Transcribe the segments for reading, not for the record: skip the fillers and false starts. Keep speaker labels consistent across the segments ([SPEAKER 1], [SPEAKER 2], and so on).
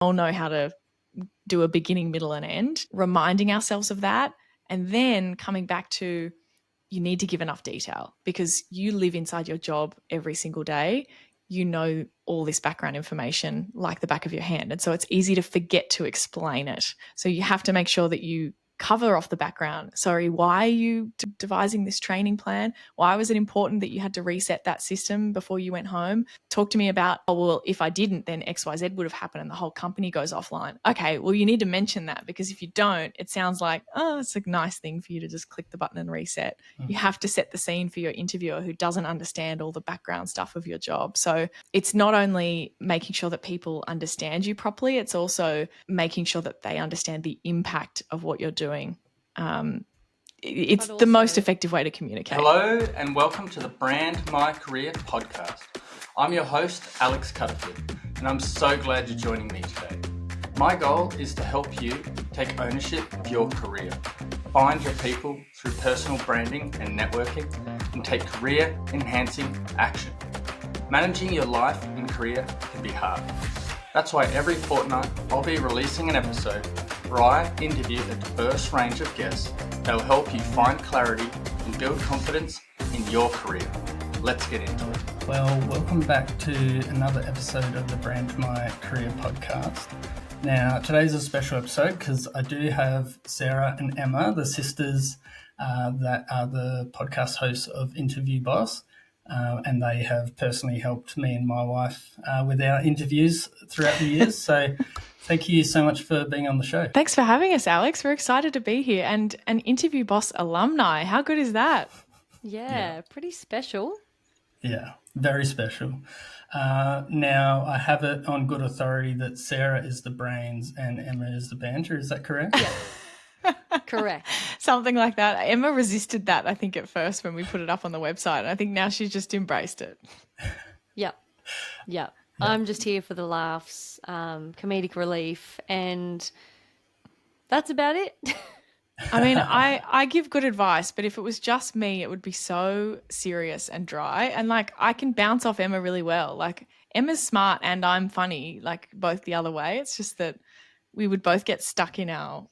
[SPEAKER 1] all know how to do a beginning, middle, and end, reminding ourselves of that, and then coming back to you need to give enough detail because you live inside your job every single day. You know all this background information like the back of your hand. And so it's easy to forget to explain it. So you have to make sure that you cover off the background. Sorry, why are you devising this training plan? Why was it important that you had to reset that system before you went home? Talk to me about, oh, well, if I didn't, then XYZ would have happened and the whole company goes offline. Okay, well, you need to mention that because if you don't, it sounds like, oh, it's a nice thing for you to just click the button and reset. You have to set the scene for your interviewer who doesn't understand all the background stuff of your job. So it's not only making sure that people understand you properly, it's also making sure that they understand the impact of what you're doing. It's the most effective way to communicate.
[SPEAKER 2] Hello and welcome to the Brand My Career podcast. I'm your host, Alex Cuttiford, and I'm so glad you're joining me today. My goal is to help you take ownership of your career, find your people through personal branding and networking, and take career-enhancing action. Managing your life and career can be hard. That's why every fortnight I'll be releasing an episode where I interview a diverse range of guests that will help you find clarity and build confidence in your career. Let's get into it. Well, welcome back to another episode of the Brand My Career podcast. Now, today's a special episode because I do have Sarah and Emma, the sisters that are the podcast hosts of Interview Boss. And they have personally helped me and my wife with our interviews throughout the years. So thank you so much for being on the show.
[SPEAKER 1] Thanks for having us, Alex. We're excited to be here. And an Interview Boss alumni. How good is that?
[SPEAKER 3] Yeah, pretty special.
[SPEAKER 2] Yeah, very special. Now, I have it on good authority that Sarah is the brains and Emma is the banter. Is that correct?
[SPEAKER 3] Yeah. Correct.
[SPEAKER 1] Something like that. Emma resisted that, I think, at first when we put it up on the website. And I think now she's just embraced it.
[SPEAKER 3] Yep. I'm just here for the laughs, comedic relief, and that's about it.
[SPEAKER 1] I mean, I give good advice, but if it was just me, it would be so serious and dry. And like, I can bounce off Emma really well. Like, Emma's smart and I'm funny, like both the other way. It's just that we would both get stuck in our,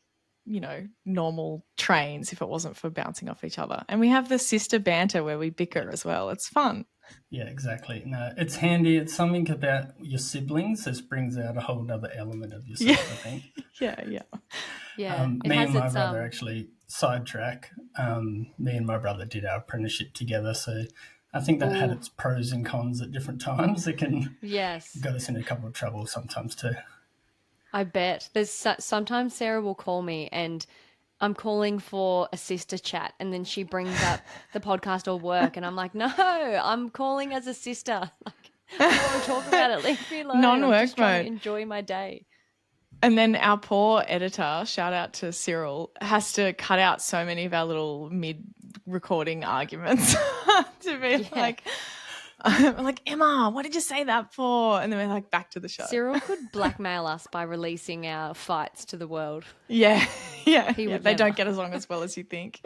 [SPEAKER 1] normal trains if it wasn't for bouncing off each other. And we have the sister banter where we bicker as well. It's fun.
[SPEAKER 2] Yeah, exactly. No, it's handy. It's something about your siblings. This brings out a whole other element of yourself, I think.
[SPEAKER 1] Yeah.
[SPEAKER 3] It
[SPEAKER 2] me
[SPEAKER 3] has
[SPEAKER 2] and my
[SPEAKER 3] its,
[SPEAKER 2] brother actually sidetrack. Me and my brother did our apprenticeship together, so I think that had its pros and cons at different times. It can got us in a couple of trouble sometimes too.
[SPEAKER 3] I bet. There's sometimes Sarah will call me and I'm calling for a sister chat, and then she brings up the podcast or work, and I'm like, no, I'm calling as a sister. Like, I don't want to talk about it. Leave me alone.
[SPEAKER 1] Non-work
[SPEAKER 3] I'm just trying
[SPEAKER 1] mode.
[SPEAKER 3] to enjoy my day.
[SPEAKER 1] And then our poor editor, shout out to Cyril, has to cut out so many of our little mid-recording arguments to be like, I'm like, Emma, what did you say that for? And then we're like, back to the show.
[SPEAKER 3] Cyril could blackmail us by releasing our fights to the world.
[SPEAKER 1] Yeah. They don't get as long as well as you think.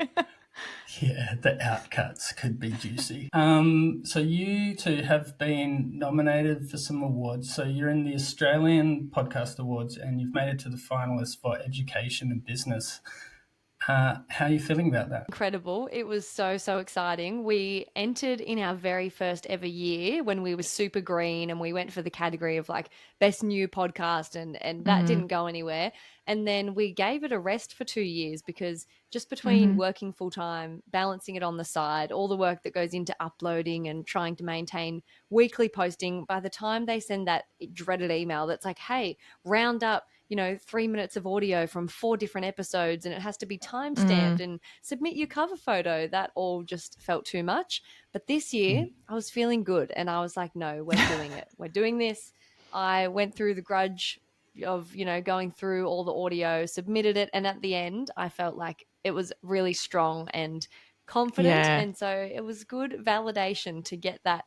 [SPEAKER 2] Yeah, the outcuts could be juicy. So you two have been nominated for some awards. So you're in the Australian Podcast Awards and you've made it to the finalists for Education and Business. How are you feeling about that?
[SPEAKER 3] Incredible. It was so exciting. We entered in our very first ever year when we were super green, and we went for the category of like best new podcast, and that didn't go anywhere. And then we gave it a rest for 2 years because just between working full time, balancing it on the side, all the work that goes into uploading and trying to maintain weekly posting, by the time they send that dreaded email that's like, hey, round up 3 minutes of audio from 4 different episodes, and it has to be time-stamped and submit your cover photo. That all just felt too much. But this year I was feeling good, and I was like, no, we're doing it. We're doing this. I went through the grudge of, going through all the audio, submitted it. And at the end, I felt like it was really strong and confident.
[SPEAKER 1] Yeah.
[SPEAKER 3] And so it was good validation to get that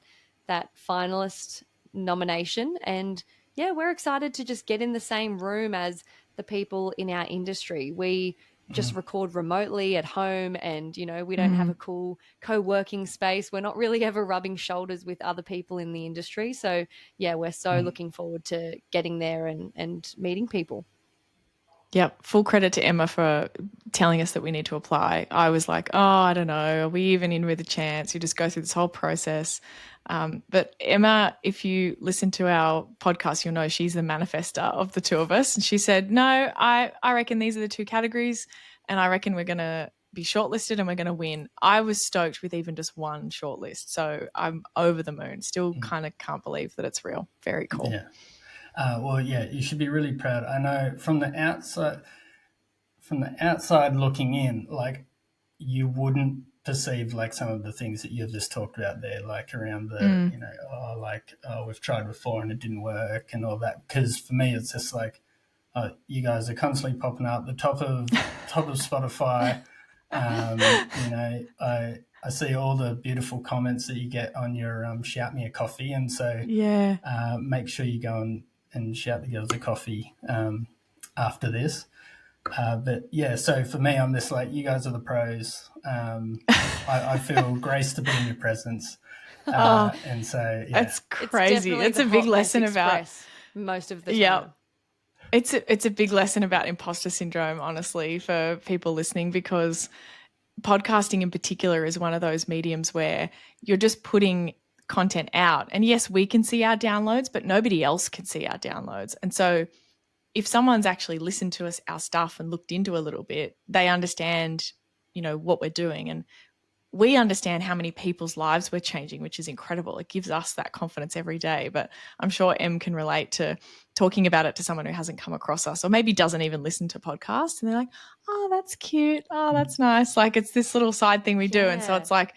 [SPEAKER 3] finalist nomination. And yeah, we're excited to just get in the same room as the people in our industry. We just record remotely at home, and we don't have a cool co-working space. We're not really ever rubbing shoulders with other people in the industry. So yeah, we're so looking forward to getting there and meeting people.
[SPEAKER 1] Yep. Full credit to Emma for telling us that we need to apply. I was like, oh, I don't know. Are we even in with a chance? You just go through this whole process. But Emma, if you listen to our podcast, you'll know she's the manifester of the two of us. And she said, no, I reckon these are the two categories. And I reckon we're going to be shortlisted and we're going to win. I was stoked with even just one shortlist. So I'm over the moon. Still kind of can't believe that it's real. Very cool.
[SPEAKER 2] Yeah. Well, yeah, you should be really proud. I know from the outside looking in, like you wouldn't perceive like some of the things that you've just talked about there, like around the, we've tried before and it didn't work and all that. Because for me, it's just like, you guys are constantly popping up the top of Spotify. I see all the beautiful comments that you get on your Shout Me a Coffee, and so make sure you go and shout the girls a coffee after this. But yeah, so for me, I'm just like, you guys are the pros. I feel graced to be in your presence. And so, yeah.
[SPEAKER 1] It's crazy. It's a big lesson about
[SPEAKER 3] most of the time.
[SPEAKER 1] Yeah. It's a big lesson about imposter syndrome, honestly, for people listening, because podcasting in particular is one of those mediums where you're just putting content out. And yes, we can see our downloads, but nobody else can see our downloads. And so if someone's actually listened to our stuff and looked into a little bit, they understand, what we're doing. And we understand how many people's lives we're changing, which is incredible. It gives us that confidence every day. But I'm sure Em can relate to talking about it to someone who hasn't come across us or maybe doesn't even listen to podcasts. And they're like, oh, that's cute. Oh, that's nice. Like it's this little side thing we do. And so it's like,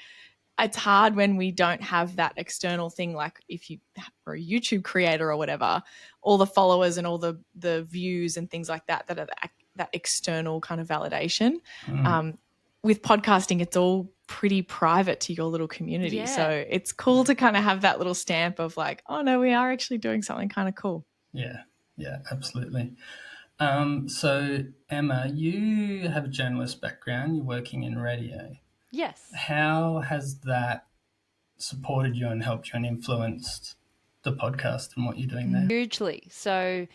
[SPEAKER 1] it's hard when we don't have that external thing. Like if you are a YouTube creator or whatever, all the followers and all the views and things like that are that external kind of validation. With podcasting, it's all pretty private to your little community. So it's cool to kind of have that little stamp of like, oh no, we are actually doing something kind of cool.
[SPEAKER 2] Yeah, absolutely. So Emma, you have a journalist background. You're working in radio.
[SPEAKER 3] Yes.
[SPEAKER 2] How has that supported you and helped you and influenced the podcast and what you're doing there?
[SPEAKER 3] Hugely. So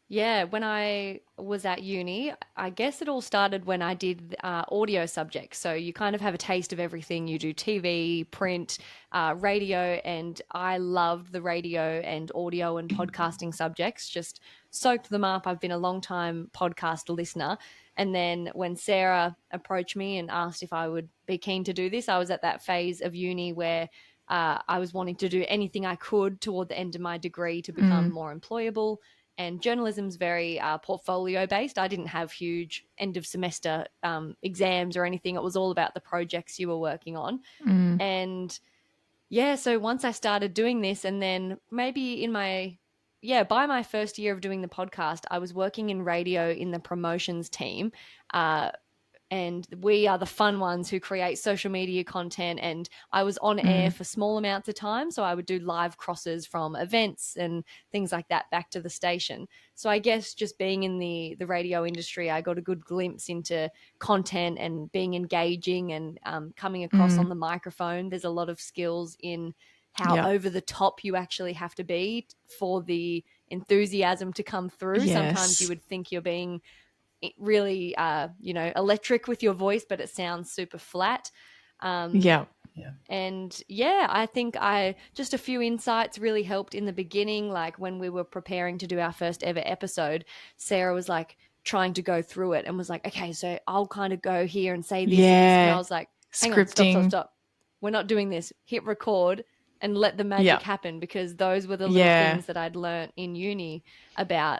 [SPEAKER 3] yeah, when I was at uni, I guess it all started when I did audio subjects. So you kind of have a taste of everything. You do TV, print, radio, and I loved the radio and audio and podcasting subjects, just soaked them up. I've been a long time podcast listener. And then when Sarah approached me and asked if I would be keen to do this, I was at that phase of uni where I was wanting to do anything I could toward the end of my degree to become more employable. And journalism's very portfolio based. I didn't have huge end of semester exams or anything. It was all about the projects you were working on. And yeah, so once I started doing this, and then maybe by my first year of doing the podcast, I was working in radio in the promotions team. And we are the fun ones who create social media content. And I was on air for small amounts of time. So I would do live crosses from events and things like that back to the station. So I guess just being in the radio industry, I got a good glimpse into content and being engaging and coming across on the microphone. There's a lot of skills in how over the top you actually have to be for the enthusiasm to come through.
[SPEAKER 1] Yes.
[SPEAKER 3] Sometimes you would think you're being really electric with your voice, but it sounds super flat. And I think just a few insights really helped in the beginning. Like when we were preparing to do our first ever episode, Sarah was like trying to go through it and was like, okay, so I'll kind of go here and say this and this. And I was like, hang on, stop. We're not doing this. Hit record and let the magic happen, because those were the little things that I'd learned in uni about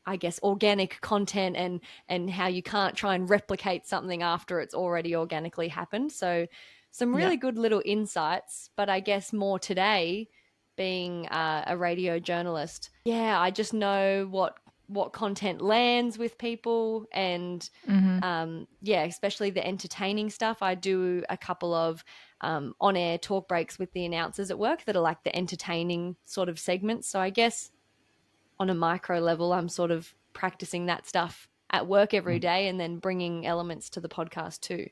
[SPEAKER 3] I guess organic content and how you can't try and replicate something after it's already organically happened. So some really good little insights, but I guess more today being a radio journalist. Yeah, I just know what content lands with people and especially the entertaining stuff. I do a couple of on-air talk breaks with the announcers at work that are like the entertaining sort of segments. So I guess on a micro level, I'm sort of practicing that stuff at work every day, and then bringing elements to the podcast too.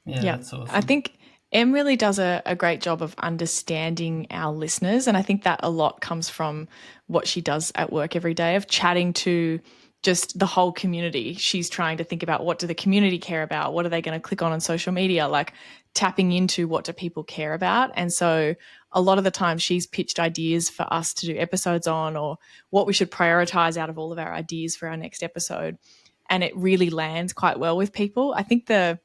[SPEAKER 2] Yeah, that's awesome.
[SPEAKER 1] I think Em really does a great job of understanding our listeners. And I think that a lot comes from what she does at work every day, of chatting to just the whole community. She's trying to think about, what do the community care about? What are they going to click on social media? Like, tapping into what do people care about. And so a lot of the time she's pitched ideas for us to do episodes on, or what we should prioritize out of all of our ideas for our next episode. And it really lands quite well with people. I think the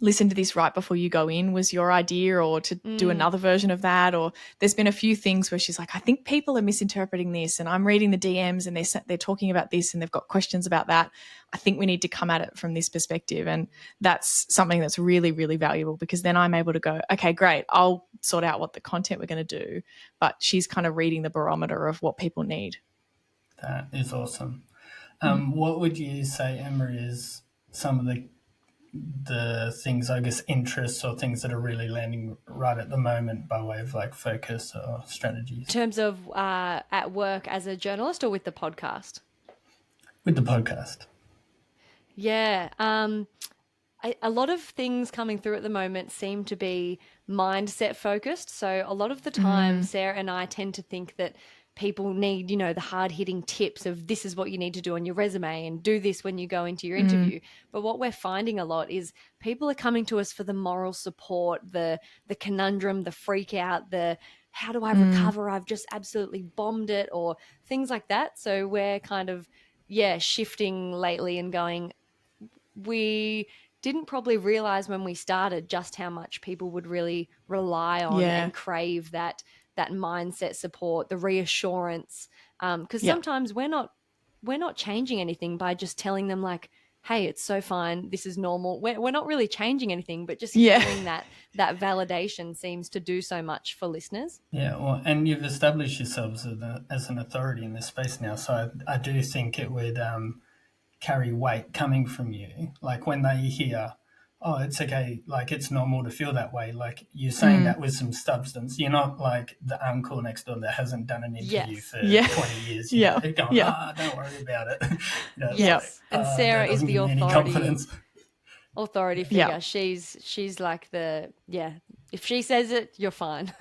[SPEAKER 1] listen to this right before you go in was your idea, or to do another version of that. Or there's been a few things where she's like, I think people are misinterpreting this, and I'm reading the DMs and they're talking about this and they've got questions about that. I think we need to come at it from this perspective. And that's something that's really, really valuable, because then I'm able to go, okay, great, I'll sort out what the content we're going to do. But she's kind of reading the barometer of what people need.
[SPEAKER 2] That is awesome. What would you say, Emma, is some of the things, I guess, interests or things that are really landing right at the moment by way of like focus or strategies?
[SPEAKER 3] In terms of at work as a journalist, or with the podcast?
[SPEAKER 2] With the podcast.
[SPEAKER 3] Yeah. A lot of things coming through at the moment seem to be mindset focused. So a lot of the time, Sarah and I tend to think that people need, the hard hitting tips of, this is what you need to do on your resume and do this when you go into your interview. But what we're finding a lot is people are coming to us for the moral support, the conundrum, the freak out, the how do I recover? I've just absolutely bombed it, or things like that. So we're kind of, shifting lately and going, we didn't probably realize when we started just how much people would really rely on and crave that mindset support, the reassurance. Because sometimes we're not changing anything by just telling them like, hey, it's so fine, this is normal. We're not really changing anything, but just hearing that validation seems to do so much for listeners.
[SPEAKER 2] Yeah, well, and you've established yourselves as an authority in this space now. So I do think it would carry weight coming from you. Like when they hear, oh, it's okay, like it's normal to feel that way. Like you're saying that with some substance. You're not like the uncle next door that hasn't done an interview for 20 years. Going, don't worry about it.
[SPEAKER 3] And Sarah is the authority figure. She's like the, if she says it, you're fine.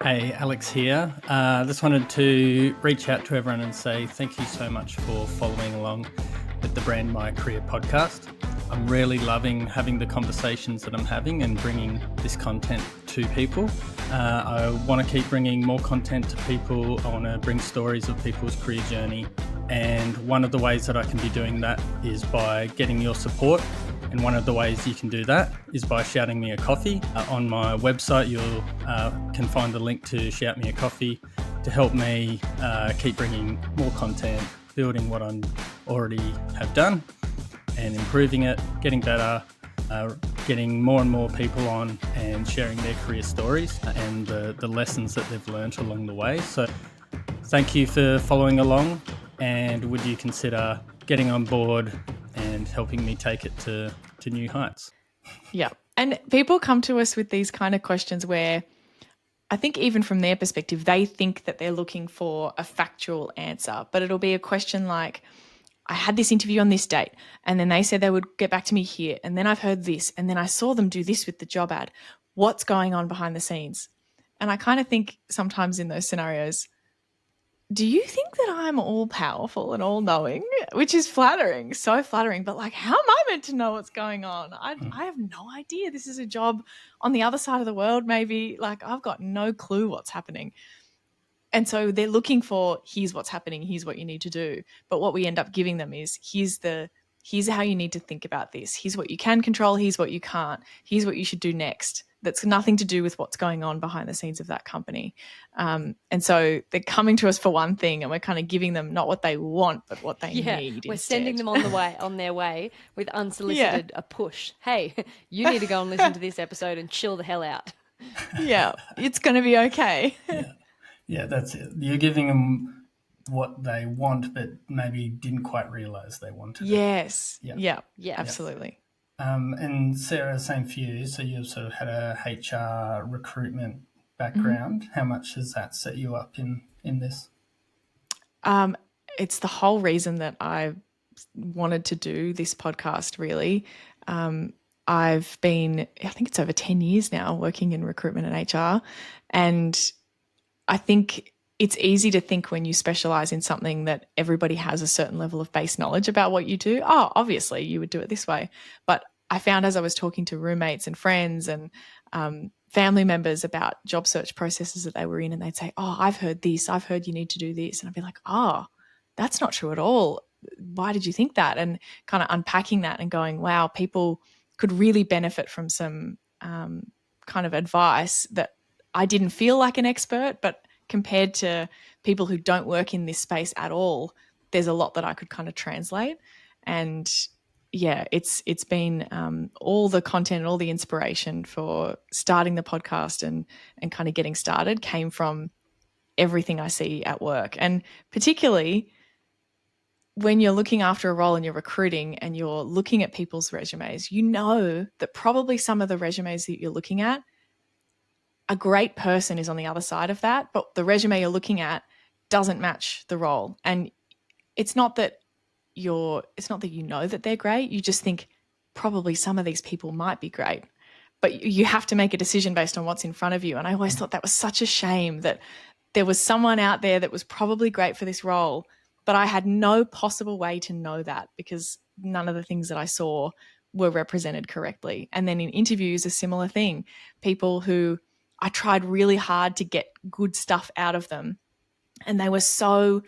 [SPEAKER 2] Hey, Alex here. Just wanted to reach out to everyone and say thank you so much for following along with the Brand My Career podcast. I'm really loving having the conversations that I'm having and bringing this content to people. I want to keep bringing more content to people. I want to bring stories of people's career journey. And one of the ways that I can be doing that is by getting your support. And one of the ways you can do that is by shouting me a coffee. On my website, you can find the link to shout me a coffee to help me keep bringing more content, building what I already have done and improving it, getting better, getting more and more people on and sharing their career stories and the lessons that they've learned along the way. So thank you for following along, and would you consider getting on board and helping me take it to new heights?
[SPEAKER 1] Yeah. And people come to us with these kind of questions where I think even from their perspective, they think that they're looking for a factual answer, but it'll be a question like, I had this interview on this date, and then they said they would get back to me here, and then I've heard this, and then I saw them do this with the job ad. What's going on behind the scenes? And I kind of think sometimes in those scenarios, do you think that I'm all powerful and all knowing? Which is flattering, so flattering. But like, how am I meant to know what's going on? I have no idea. This is a job on the other side of the world, maybe. Like, I've got no clue what's happening. And so they're looking for, here's what's happening, here's what you need to do. But what we end up giving them is, here's how you need to think about this. Here's what you can control, here's what you can't. Here's what you should do next. That's nothing to do with what's going on behind the scenes of that company. And so they're coming to us for one thing, and we're kind of giving them not what they want, but what they need.
[SPEAKER 3] We're
[SPEAKER 1] instead.
[SPEAKER 3] sending them on their way with unsolicited a push. Hey, you need to go and listen to this episode and chill the hell out.
[SPEAKER 1] Yeah, it's going to be okay.
[SPEAKER 2] Yeah, that's it. You're giving them what they want, but maybe didn't quite realise they wanted it.
[SPEAKER 1] Yes. Yeah, absolutely.
[SPEAKER 2] And Sarah, same for you. So you've sort of had a HR recruitment background. How much has that set you up in this?
[SPEAKER 1] It's the whole reason that I wanted to do this podcast, really. I've been, I think it's over 10 years now, working in recruitment and HR. And I think it's easy to think when you specialize in something that everybody has a certain level of base knowledge about what you do. Oh, obviously you would do it this way. But I found as I was talking to roommates and friends and family members about job search processes that they were in, and they'd say, oh, I've heard this, I've heard you need to do this. And I'd be like, oh, that's not true at all. Why did you think that? And kind of unpacking that and going, wow, people could really benefit from some kind of advice that I didn't feel like an expert, but compared to people who don't work in this space at all, there's a lot that I could kind of translate. And yeah, it's been all the content and all the inspiration for starting the podcast and kind of getting started came from everything I see at work. And particularly when you're looking after a role and you're recruiting and you're looking at people's resumes, you know that probably some of the resumes that you're looking at, a great person is on the other side of that, but the resume you're looking at doesn't match the role. And it's not that you know that they're great. You just think probably some of these people might be great, but you have to make a decision based on what's in front of you. And I always thought that was such a shame that there was someone out there that was probably great for this role, but I had no possible way to know that because none of the things that I saw were represented correctly. And then in interviews, a similar thing. People who I tried really hard to get good stuff out of them, and they were so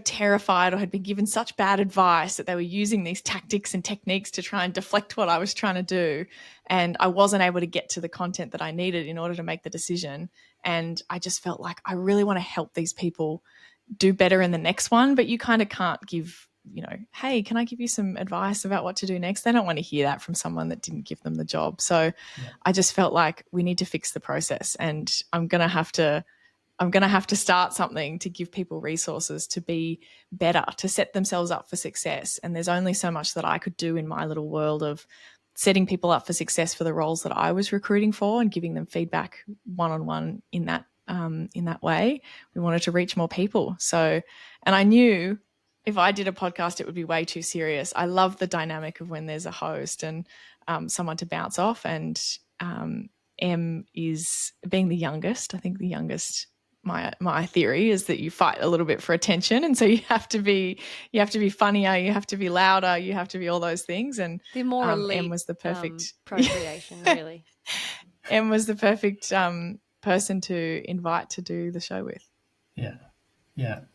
[SPEAKER 1] terrified or had been given such bad advice that they were using these tactics and techniques to try and deflect what I was trying to do. And I wasn't able to get to the content that I needed in order to make the decision. And I just felt like I really want to help these people do better in the next one, but you kind of can't give, hey, can I give you some advice about what to do next? They don't want to hear that from someone that didn't give them the job. So I just felt like we need to fix the process, and I'm going to have to start something to give people resources to be better, to set themselves up for success. And there's only so much that I could do in my little world of setting people up for success for the roles that I was recruiting for and giving them feedback one-on-one in that way. We wanted to reach more people. So, and I knew if I did a podcast, it would be way too serious. I love the dynamic of when there's a host and someone to bounce off. And Em is being the youngest. I think the youngest, my theory is that you fight a little bit for attention, and so you have to be funnier, you have to be louder, you have to be all those things. And
[SPEAKER 3] the more elite
[SPEAKER 1] Em was the perfect
[SPEAKER 3] procreation, really.
[SPEAKER 1] Em was the perfect person to invite to do the show with.
[SPEAKER 2] Yeah.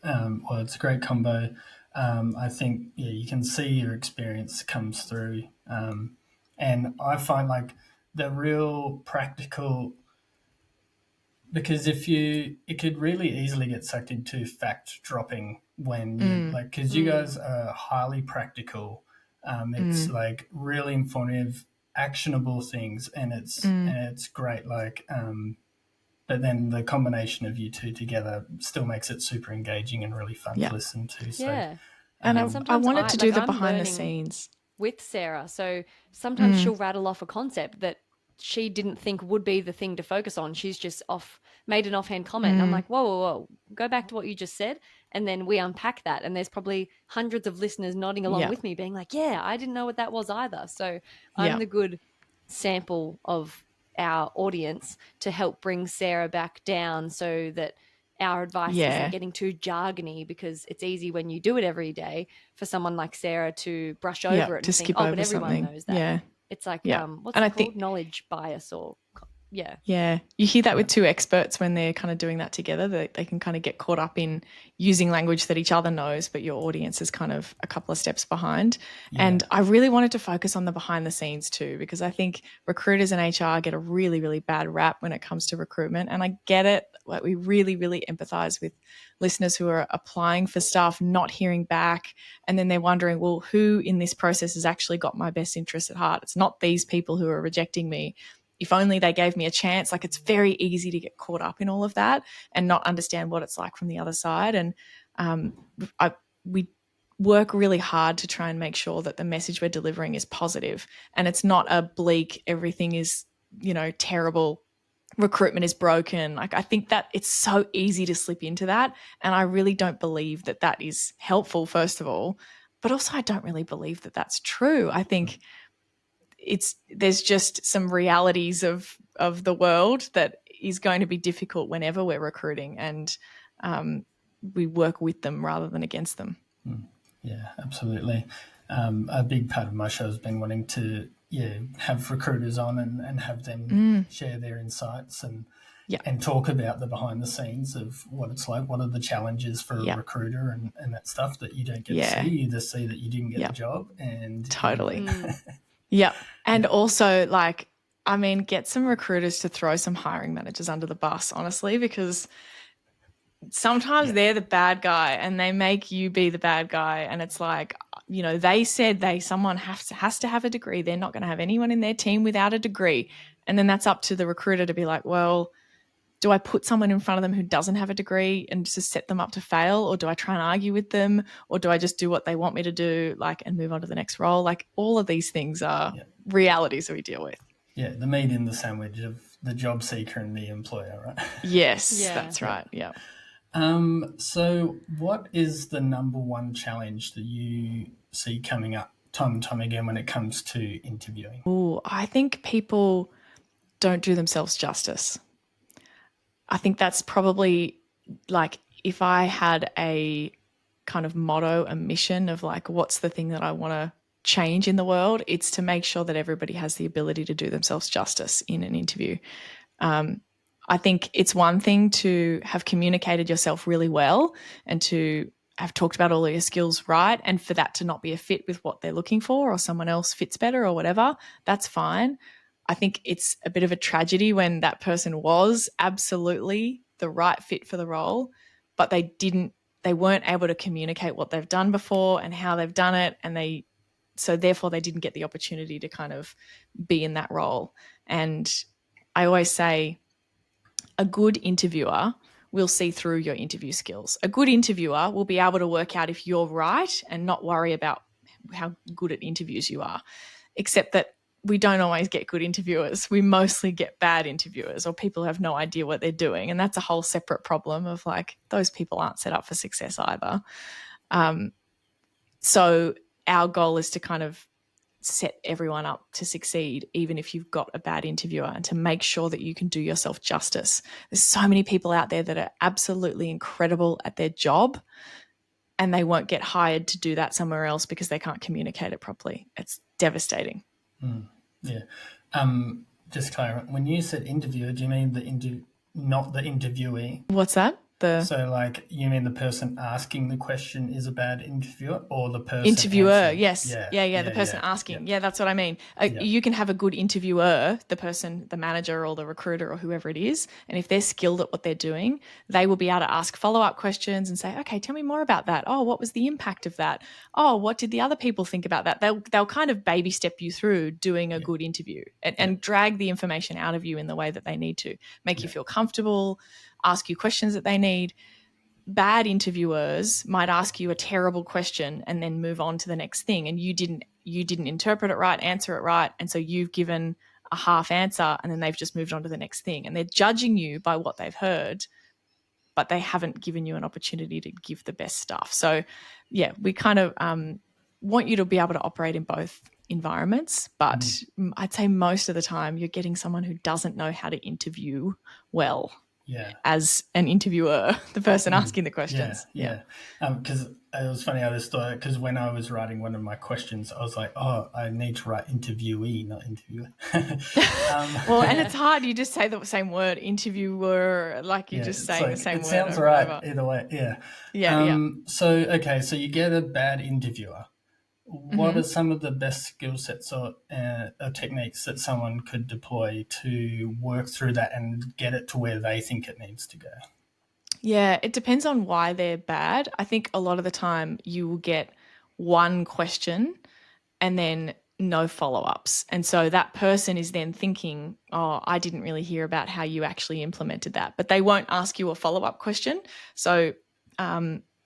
[SPEAKER 2] Well, it's a great combo. I think you can see your experience comes through, and I find like the real practical. Because it could really easily get sucked into fact dropping when you because you guys are highly practical. It's like really informative, actionable things, and it's great. Like, but then the combination of you two together still makes it super engaging and really fun to listen to. So,
[SPEAKER 1] and I wanted to do the behind the scenes
[SPEAKER 3] with Sarah. So sometimes she'll rattle off a concept that she didn't think would be the thing to focus on. She's just made an offhand comment. And I'm like, whoa, go back to what you just said. And then we unpack that. And there's probably hundreds of listeners nodding along with me being like, yeah, I didn't know what that was either. So I'm the good sample of our audience to help bring Sarah back down so that our advice isn't getting too jargony, because it's easy when you do it every day for someone like Sarah to brush over it and think, but everyone knows that.
[SPEAKER 1] Yeah.
[SPEAKER 3] It's like, what's it called? Knowledge bias or,
[SPEAKER 1] Yeah. You hear that with two experts when they're kind of doing that together. They can kind of get caught up in using language that each other knows, but your audience is kind of a couple of steps behind. Yeah. And I really wanted to focus on the behind the scenes too, because I think recruiters and HR get a really, really bad rap when it comes to recruitment. And I get it. Like, we really, really empathize with listeners who are applying for stuff, not hearing back, and then they're wondering, well, who in this process has actually got my best interests at heart? It's not these people who are rejecting me. If only they gave me a chance. Like, it's very easy to get caught up in all of that and not understand what it's like from the other side. And we work really hard to try and make sure that the message we're delivering is positive, and it's not a bleak, everything is, terrible recruitment is broken. Like, I think that it's so easy to slip into that. And I really don't believe that that is helpful, first of all. But also I don't really believe that that's true. I think there's just some realities of the world that is going to be difficult whenever we're recruiting, and we work with them rather than against them.
[SPEAKER 2] Yeah, absolutely. A big part of my show has been wanting to have recruiters on and have them share their insights and talk about the behind the scenes of what it's like, what are the challenges for a recruiter and that stuff that you don't get to see. You just see that you didn't get the job. And
[SPEAKER 1] totally. Yeah. And also, like, I mean, get some recruiters to throw some hiring managers under the bus, honestly, because sometimes they're the bad guy and they make you be the bad guy. And it's like, you know, they said someone has to have a degree. They're not going to have anyone in their team without a degree. And then that's up to the recruiter to be like, well, do I put someone in front of them who doesn't have a degree and just set them up to fail? Or do I try and argue with them? Or do I just do what they want me to do, like, and move on to the next role? Like, all of these things are realities that we deal with.
[SPEAKER 2] Yeah, the meat in the sandwich of the job seeker and the employer, right?
[SPEAKER 1] Yes, that's right. Yeah.
[SPEAKER 2] So what is the number one challenge that you see coming up time and time again when it comes to interviewing?
[SPEAKER 1] Oh, I think people don't do themselves justice. I think that's probably, like, if I had a kind of motto, a mission of like, what's the thing that I want to change in the world, it's to make sure that everybody has the ability to do themselves justice in an interview. I think it's one thing to have communicated yourself really well and to have talked about all of your skills right, and for that to not be a fit with what they're looking for, or someone else fits better or whatever, that's fine. I think it's a bit of a tragedy when that person was absolutely the right fit for the role, but they weren't able to communicate what they've done before and how they've done it, and so therefore they didn't get the opportunity to kind of be in that role. And I always say, a good interviewer will see through your interview skills. A good interviewer will be able to work out if you're right and not worry about how good at interviews you are, except that we don't always get good interviewers. We mostly get bad interviewers, or people have no idea what they're doing. And that's a whole separate problem of, like, those people aren't set up for success either. So our goal is to kind of set everyone up to succeed, even if you've got a bad interviewer, and to make sure that you can do yourself justice. There's so many people out there that are absolutely incredible at their job, and they won't get hired to do that somewhere else because they can't communicate it properly. It's devastating.
[SPEAKER 2] Yeah. Just clarify, when you said interviewer, do you mean not the interviewee?
[SPEAKER 1] What's that?
[SPEAKER 2] So, like, you mean the person asking the question is a bad interviewer, or the person
[SPEAKER 1] interviewer
[SPEAKER 2] answering?
[SPEAKER 1] Yes. The person asking. Yeah, that's what I mean. You can have a good interviewer, the person, the manager or the recruiter or whoever it is, and if they're skilled at what they're doing, they will be able to ask follow-up questions and say, okay, tell me more about that. Oh, what was the impact of that? Oh, what did the other people think about that? They'll kind of baby step you through doing a good interview and drag the information out of you in the way that they need to, make you feel comfortable, ask you questions that they need. Bad interviewers might ask you a terrible question and then move on to the next thing, and you didn't interpret it right, answer it right, and so you've given a half answer, and then they've just moved on to the next thing, and they're judging you by what they've heard, but they haven't given you an opportunity to give the best stuff. So yeah, we kind of want you to be able to operate in both environments, but I'd say most of the time you're getting someone who doesn't know how to interview well. As an interviewer, the person asking the questions.
[SPEAKER 2] Because it was funny, I just thought, because when I was writing one of my questions, I was like, oh, I need to write interviewee, not interviewer.
[SPEAKER 1] Well, and it's hard. You just say the same word, interviewer, like you just say the same word.
[SPEAKER 2] It sounds right either way, So, okay, so you get a bad interviewer. What are some of the best skill sets or techniques that someone could deploy to work through that and get it to where they think it needs to go?
[SPEAKER 1] Yeah, it depends on why they're bad. I think a lot of the time you will get one question and then no follow-ups. And so that person is then thinking, oh, I didn't really hear about how you actually implemented that. But they won't ask you a follow-up question. So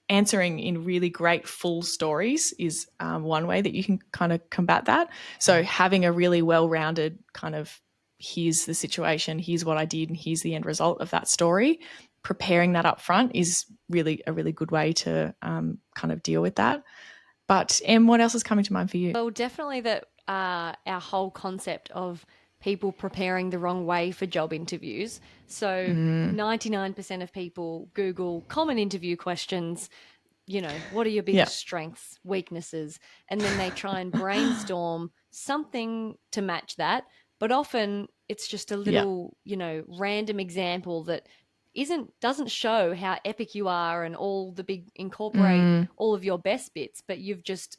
[SPEAKER 1] answering in really great full stories is one way that you can kind of combat that. So having a really well-rounded kind of here's the situation, here's what I did, and here's the end result of that story. Preparing that up front is really a really good way to kind of deal with that. But Em, what else is coming to mind for you?
[SPEAKER 3] Well, definitely that our whole concept of people preparing the wrong way for job interviews. So 99% of people Google common interview questions, what are your
[SPEAKER 1] Yeah.
[SPEAKER 3] biggest strengths, weaknesses? And then they try and brainstorm something to match that. But often it's just a little, random example that doesn't show how epic you are and all the big incorporate all of your best bits, but you've just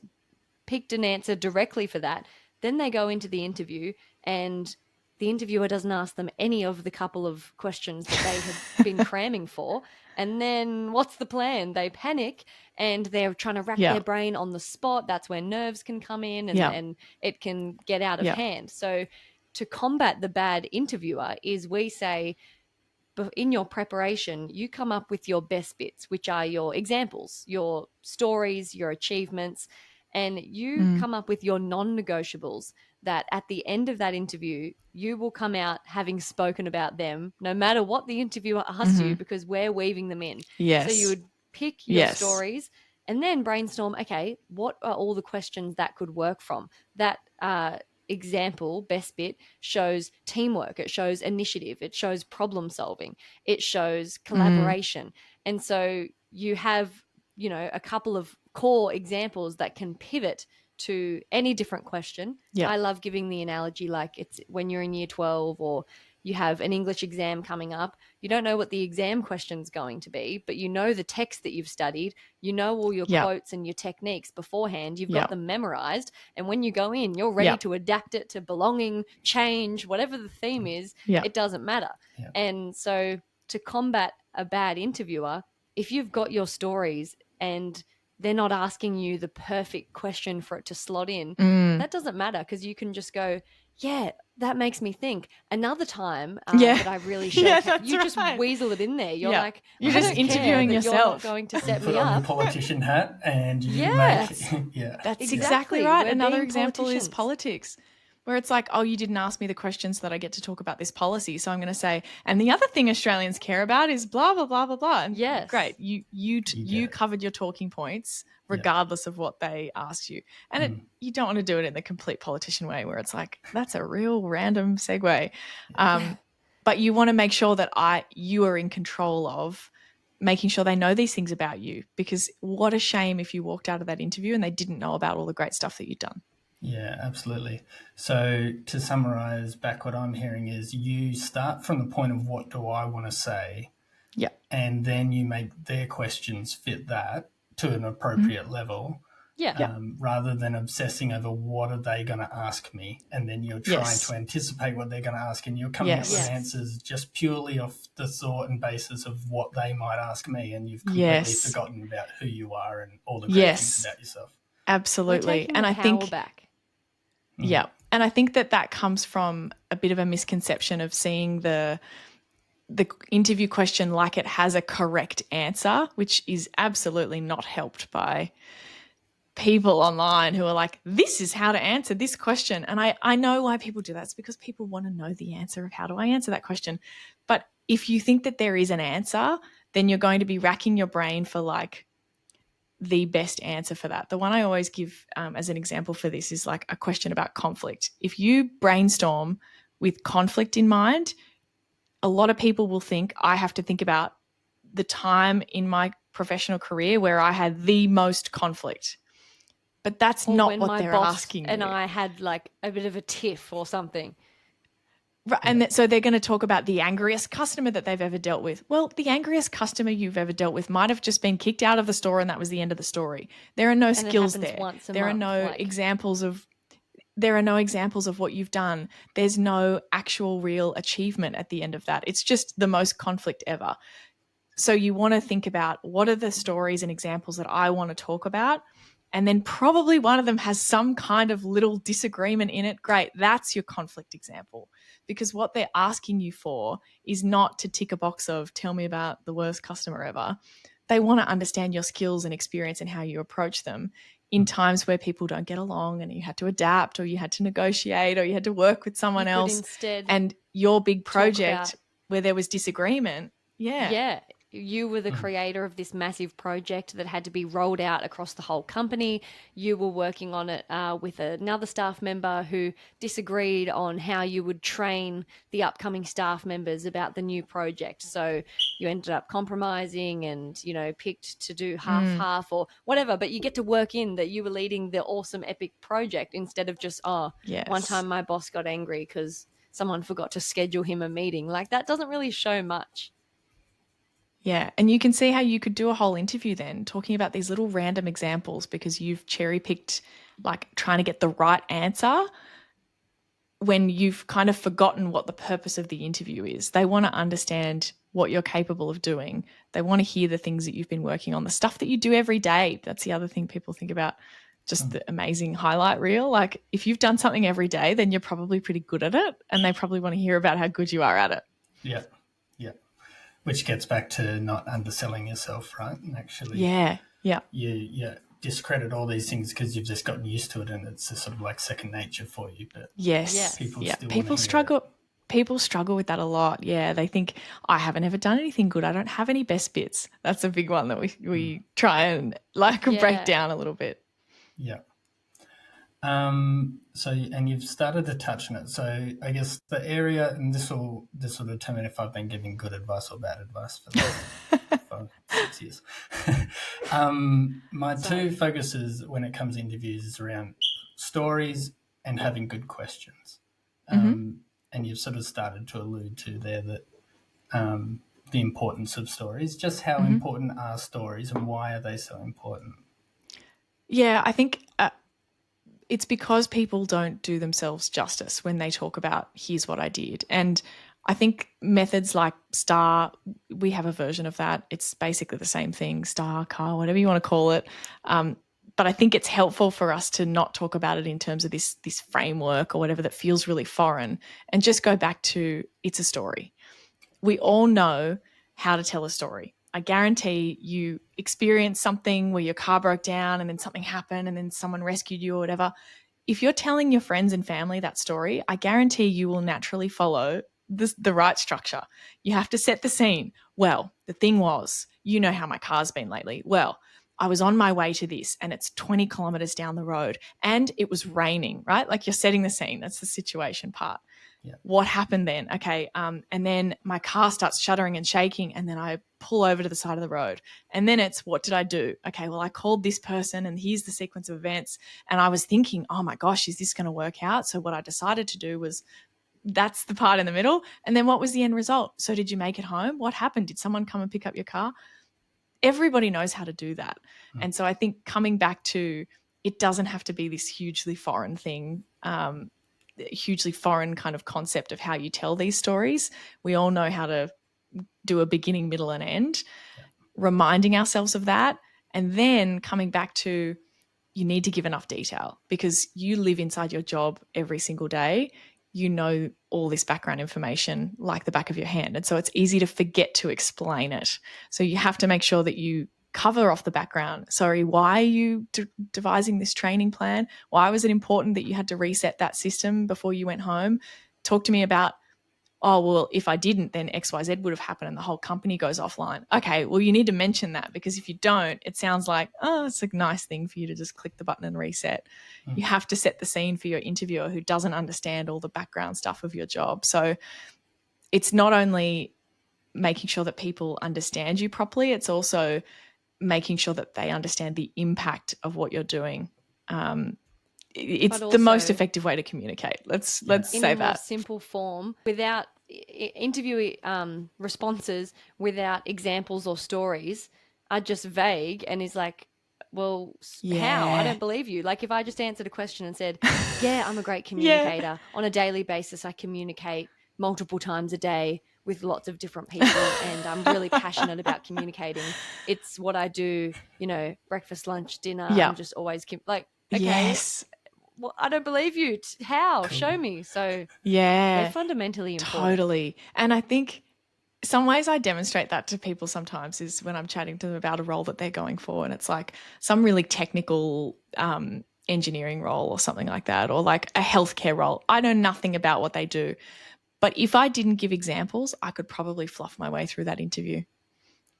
[SPEAKER 3] picked an answer directly for that. Then they go into the interview and the interviewer doesn't ask them any of the couple of questions that they had been cramming for. And then what's the plan? They panic and they're trying to rack their brain on the spot. That's where nerves can come in and it can get out of hand. So to combat the bad interviewer is we say, in your preparation, you come up with your best bits, which are your examples, your stories, your achievements, and you come up with your non-negotiables that at the end of that interview, you will come out having spoken about them, no matter what the interviewer asks you, because we're weaving them in.
[SPEAKER 1] Yes.
[SPEAKER 3] So you would pick your stories and then brainstorm, okay, what are all the questions that could work from? That example, best bit, shows teamwork, it shows initiative, it shows problem solving, it shows collaboration. And so you have, a couple of core examples that can pivot to any different question. I love giving the analogy like it's when you're in year 12 or you have an English exam coming up. You don't know what the exam question's going to be, but you know the text that you've studied, you know all your quotes and your techniques beforehand, you've got them memorized. And when you go in, you're ready to adapt it to belonging, change, whatever the theme is, it doesn't matter. And so to combat a bad interviewer, if you've got your stories and they're not asking you the perfect question for it to slot in, that doesn't matter because you can just go, that makes me think. Another time that I really showed, you just weasel it in there. You're like,
[SPEAKER 1] you're just interviewing yourself.
[SPEAKER 3] You're not going to set me
[SPEAKER 2] up.
[SPEAKER 3] up.
[SPEAKER 2] Your politician hat and you make
[SPEAKER 1] that's exactly right. Another example is politics, where it's like, oh, you didn't ask me the questions that I get to talk about this policy, so I'm going to say, and the other thing Australians care about is blah blah blah blah blah. And great, you covered your talking points regardless of what they asked you, and you don't want to do it in the complete politician way, where it's like that's a real random segue, but you want to make sure that you are in control of making sure they know these things about you, because what a shame if you walked out of that interview and they didn't know about all the great stuff that you've done.
[SPEAKER 2] Yeah, absolutely. So to summarize back, what I'm hearing is you start from the point of what do I want to say, and then you make their questions fit that to an appropriate level, rather than obsessing over what are they going to ask me, and then you're trying to anticipate what they're going to ask, and you're coming up with answers just purely off the thought and basis of what they might ask me, and you've completely forgotten about who you are and all the great things about yourself.
[SPEAKER 1] Absolutely.
[SPEAKER 3] And I think back.
[SPEAKER 1] Yeah. And I think that comes from a bit of a misconception of seeing the interview question like it has a correct answer, which is absolutely not helped by people online who are like, this is how to answer this question. And I know why people do that. It's because people want to know the answer of how do I answer that question. But if you think that there is an answer, then you're going to be racking your brain for like the best answer for that. The one I always give as an example for this is like a question about conflict. If you brainstorm with conflict in mind, a lot of people will think I have to think about the time in my professional career where I had the most conflict. But that's not what they're asking you.
[SPEAKER 3] And I had like a bit of a tiff or something.
[SPEAKER 1] Right, and so they're going to talk about the angriest customer that they've ever dealt with. Well, the angriest customer you've ever dealt with might have just been kicked out of the store and that was the end of the story. There are no skills there. There are no examples of what you've done. There's no actual real achievement at the end of that. It's just the most conflict ever. So you want to think about what are the stories and examples that I want to talk about, and then probably one of them has some kind of little disagreement in it. Great, that's your conflict example. Because what they're asking you for is not to tick a box of tell me about the worst customer ever. They want to understand your skills and experience and how you approach them in times where people don't get along and you had to adapt or you had to negotiate or you had to work with someone
[SPEAKER 3] You could
[SPEAKER 1] else.
[SPEAKER 3] instead
[SPEAKER 1] And your big
[SPEAKER 3] talk
[SPEAKER 1] project
[SPEAKER 3] about,
[SPEAKER 1] where there was disagreement.
[SPEAKER 3] yeah, you were the creator of this massive project that had to be rolled out across the whole company. You were working on it with another staff member who disagreed on how you would train the upcoming staff members about the new project. So you ended up compromising and, you know, picked to do half or whatever. But you get to work in that you were leading the awesome epic project instead of just, one
[SPEAKER 1] Yes.
[SPEAKER 3] time my boss got angry because someone forgot to schedule him a meeting. Like, that doesn't really show much.
[SPEAKER 1] Yeah. And you can see how you could do a whole interview then talking about these little random examples because you've cherry picked, like trying to get the right answer when you've kind of forgotten what the purpose of the interview is. They want to understand what you're capable of doing. They want to hear the things that you've been working on, the stuff that you do every day. That's the other thing people think about, just the amazing highlight reel. Like if you've done something every day, then you're probably pretty good at it, and they probably want to hear about how good you are at it.
[SPEAKER 2] Yeah, yeah. Which gets back to not underselling yourself, right? And actually,
[SPEAKER 1] Yeah.
[SPEAKER 2] you discredit all these things because you've just gotten used to it, and it's just sort of like second nature for you. But
[SPEAKER 1] Yes.
[SPEAKER 2] people
[SPEAKER 1] Yeah.
[SPEAKER 2] still
[SPEAKER 1] People
[SPEAKER 2] want to hear
[SPEAKER 1] struggle.
[SPEAKER 2] it.
[SPEAKER 1] People struggle with that a lot. Yeah. They think, I haven't ever done anything good. I don't have any best bits. That's a big one that we try and like break down a little bit.
[SPEAKER 2] Yeah. So, and you've started to touch on it. So, I guess the area, and this will determine if I've been giving good advice or bad advice for the last 5-6 years. My two focuses when it comes to interviews is around stories and having good questions. And you've sort of started to allude to there that the importance of stories. Just how important are stories, and why are they so important?
[SPEAKER 1] Yeah, I think it's because people don't do themselves justice when they talk about here's what I did. And I think methods like STAR, we have a version of that. It's basically the same thing, STAR, CAR, whatever you want to call it. But I think it's helpful for us to not talk about it in terms of this framework or whatever that feels really foreign, and just go back to it's a story. We all know how to tell a story. I guarantee you experienced something where your car broke down and then something happened and then someone rescued you or whatever. If you're telling your friends and family that story, I guarantee you will naturally follow the right structure. You have to set the scene. Well, the thing was, you know how my car's been lately. Well, I was on my way to this and it's 20 kilometers down the road and it was raining, right? Like you're setting the scene. That's the situation part.
[SPEAKER 2] Yeah.
[SPEAKER 1] What happened then? Okay. And then my car starts shuddering and shaking, and then I pull over to the side of the road. And then it's, what did I do? Okay, well, I called this person and here's the sequence of events. And I was thinking, oh my gosh, is this going to work out? So what I decided to do was, that's the part in the middle. And then what was the end result? So did you make it home? What happened? Did someone come and pick up your car? Everybody knows how to do that. And so I think coming back to, it doesn't have to be this hugely foreign thing, hugely foreign kind of concept of how you tell these stories. We all know how to do a beginning, middle, and end, reminding ourselves of that, and then coming back to, you need to give enough detail because you live inside your job every single day. You know all this background information like the back of your hand. And so it's easy to forget to explain it. So you have to make sure that you cover off the background. Sorry, why are you devising this training plan? Why was it important that you had to reset that system before you went home? Talk to me about, oh, well, if I didn't, then XYZ would have happened and the whole company goes offline. Okay, well, you need to mention that, because if you don't, it sounds like, oh, it's a nice thing for you to just click the button and reset. You have to set the scene for your interviewer who doesn't understand all the background stuff of your job. So it's not only making sure that people understand you properly, it's also making sure that they understand the impact of what you're doing. It's the most effective way to communicate. Let's say that.
[SPEAKER 3] In a more simple form, without interview responses, without examples or stories, are just vague and is like, well, how? I don't believe you. Like if I just answered a question and said, yeah, I'm a great communicator. On a daily basis, I communicate multiple times a day with lots of different people and I'm really passionate about communicating. It's what I do, you know, breakfast, lunch, dinner. I'm just always like, okay.
[SPEAKER 1] Yes.
[SPEAKER 3] Well, I don't believe you. How?
[SPEAKER 2] Cool.
[SPEAKER 3] Show me. So
[SPEAKER 1] yeah,
[SPEAKER 3] they're fundamentally important.
[SPEAKER 1] Totally. And I think some ways I demonstrate that to people sometimes is when I'm chatting to them about a role that they're going for, and it's like some really technical engineering role or something like that, or like a healthcare role. I know nothing about what they do, but if I didn't give examples, I could probably fluff my way through that interview.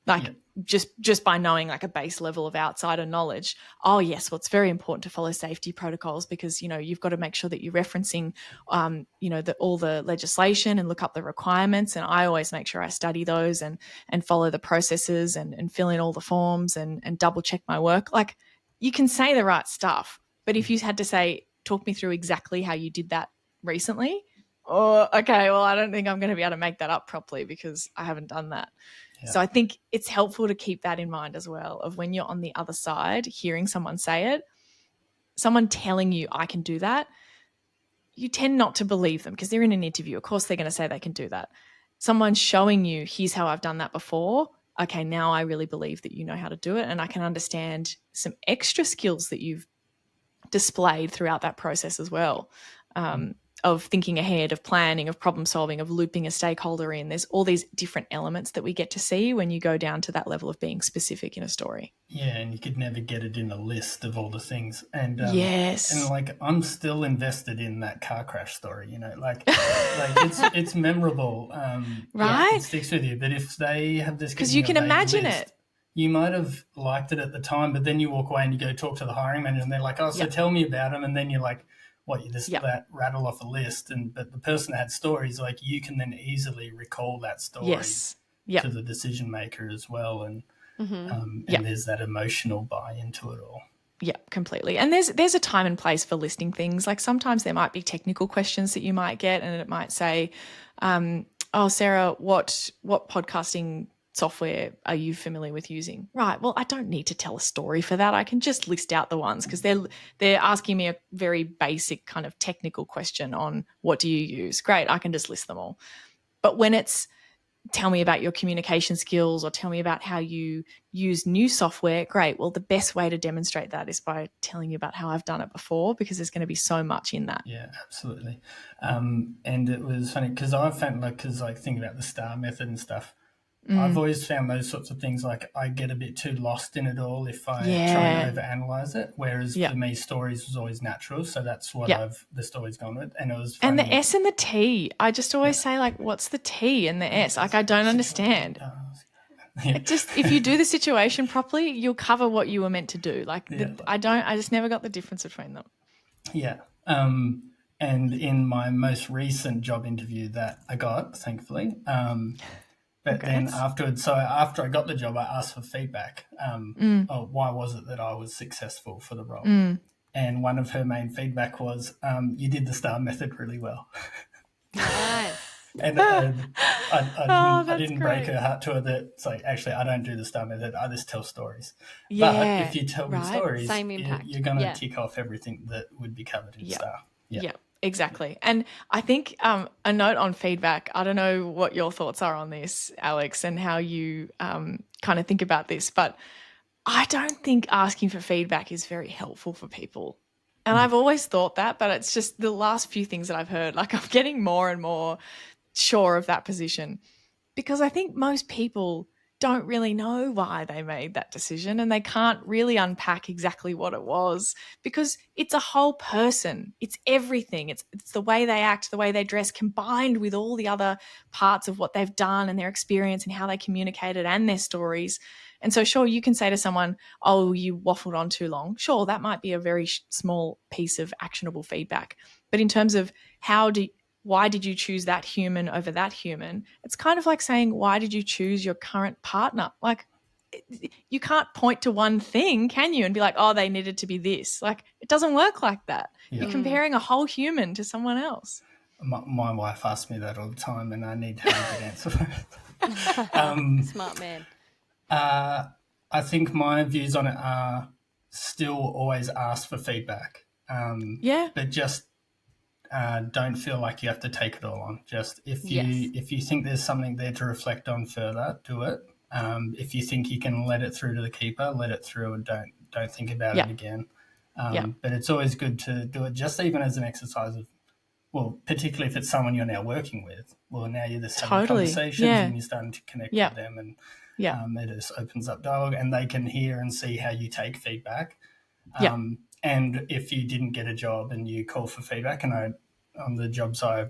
[SPEAKER 1] Like just by knowing like a base level of outsider knowledge. Oh yes, well, it's very important to follow safety protocols because, you know, you've got to make sure that you're referencing, you know, all the legislation and look up the requirements. And I always make sure I study those and follow the processes and fill in all the forms and double check my work. Like, you can say the right stuff, but if you had to say, talk me through exactly how you did that recently, oh, okay, well, I don't think I'm going to be able to make that up properly because I haven't done that. So I think it's helpful to keep that in mind as well, of when you're on the other side, hearing someone say it, someone telling you I can do that, you tend not to believe them because they're in an interview. Of course, they're going to say they can do that. Someone showing you, here's how I've done that before. Okay, now I really believe that you know how to do it, and I can understand some extra skills that you've displayed throughout that process as well. Of thinking ahead, of planning, of problem solving, of looping a stakeholder in. There's all these different elements that we get to see when you go down to that level of being specific in a story.
[SPEAKER 4] Yeah, and you could never get it in a list of all the things. And
[SPEAKER 1] yes,
[SPEAKER 4] and like I'm still invested in that car crash story. You know, like it's memorable.
[SPEAKER 1] right?
[SPEAKER 4] It sticks with you. But if they have this,
[SPEAKER 1] because you can imagine it.
[SPEAKER 4] You might have liked it at the time, but then you walk away and you go talk to the hiring manager, and they're like, "Oh, so tell me about them." And then you're like, what, you just that rattle off a list, but the person that had stories, like, you can then easily recall that story to the decision maker as well, and there's that emotional buy into it all.
[SPEAKER 1] Yeah, completely. And there's a time and place for listing things. Like sometimes there might be technical questions that you might get, and it might say, "Oh, Sarah, what podcasting software are you familiar with using?" Right. Well, I don't need to tell a story for that. I can just list out the ones because they're asking me a very basic kind of technical question on what do you use. Great. I can just list them all. But when it's tell me about your communication skills or tell me about how you use new software, great. Well, the best way to demonstrate that is by telling you about how I've done it before, because there's going to be so much in that.
[SPEAKER 4] Yeah, absolutely. And it was funny because I found thinking about the STAR method and stuff, I've always found those sorts of things, like I get a bit too lost in it all if I try and overanalyze it, whereas for me, stories was always natural, so that's what the story's gone with. And it was funny.
[SPEAKER 1] And the S and the T, I just always say, like, what's the T and the S? Like, I don't understand. It just, if you do the situation properly, you'll cover what you were meant to do. Like, I just never got the difference between them.
[SPEAKER 4] Yeah. And in my most recent job interview that I got, thankfully, but then afterwards, so after I got the job, I asked for feedback. Why was it that I was successful for the role? And one of her main feedback was, you did the STAR method really well.
[SPEAKER 3] Nice.
[SPEAKER 4] And I didn't break her heart to her that it's like, actually, I don't do the STAR method. I just tell stories.
[SPEAKER 1] Yeah,
[SPEAKER 4] but if you tell me stories,
[SPEAKER 3] same impact.
[SPEAKER 4] you're going to tick off everything that would be covered in STAR.
[SPEAKER 1] Yeah. Exactly. And I think a note on feedback, I don't know what your thoughts are on this, Alex, and how you kind of think about this, but I don't think asking for feedback is very helpful for people. And I've always thought that, but it's just the last few things that I've heard, like I'm getting more and more sure of that position, because I think most people don't really know why they made that decision, and they can't really unpack exactly what it was, because it's a whole person. It's everything. It's the way they act, the way they dress, combined with all the other parts of what they've done and their experience and how they communicated and their stories. And so sure, you can say to someone, "Oh, you waffled on too long." Sure, that might be a very small piece of actionable feedback. But in terms of why did you choose that human over that human? It's kind of like saying, why did you choose your current partner? Like, you can't point to one thing, can you? And be like, oh, they needed to be this. Like, it doesn't work like that. Yeah. You're comparing a whole human to someone else.
[SPEAKER 4] My wife asks me that all the time, and I need to have a good answer for it.
[SPEAKER 3] Smart man.
[SPEAKER 4] I think my views on it are still always ask for feedback. But just don't feel like you have to take it all on. Just if you think there's something there to reflect on further, do it. If you think you can let it through to the keeper, let it through, and don't think about it again. But it's always good to do it, just even as an exercise of well, particularly if it's someone you're now working with, well, now you're just having
[SPEAKER 1] Totally.
[SPEAKER 4] conversations
[SPEAKER 1] Yeah.
[SPEAKER 4] and you're starting to connect
[SPEAKER 1] Yeah.
[SPEAKER 4] with them, and
[SPEAKER 1] Yeah.
[SPEAKER 4] it just opens up dialogue, and they can hear and see how you take feedback.
[SPEAKER 1] Yeah.
[SPEAKER 4] And if you didn't get a job and you call for feedback, and on the jobs I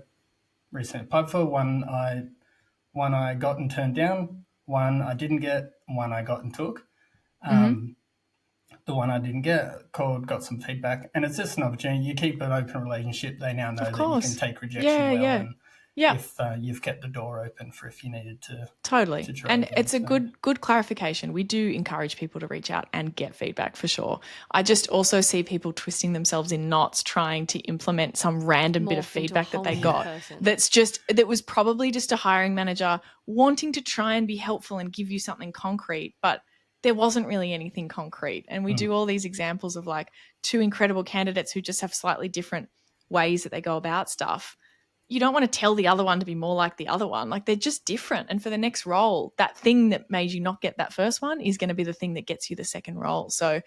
[SPEAKER 4] recently applied for, one I got and turned down, one I didn't get, one I got and took. The one I didn't get, called, got some feedback, and it's just an opportunity. You keep an open relationship. They now know that you can take rejection and if you've kept the door open for if you needed to.
[SPEAKER 1] Totally.
[SPEAKER 4] To try
[SPEAKER 1] and
[SPEAKER 4] again,
[SPEAKER 1] it's a good clarification. We do encourage people to reach out and get feedback for sure. I just also see people twisting themselves in knots trying to implement some random bit of feedback that they got that was probably just a hiring manager wanting to try and be helpful and give you something concrete, but there wasn't really anything concrete. And we do all these examples of like two incredible candidates who just have slightly different ways that they go about stuff. You don't want to tell the other one to be more like the other one. Like, they're just different. And for the next role, that thing that made you not get that first one is going to be the thing that gets you the second role. So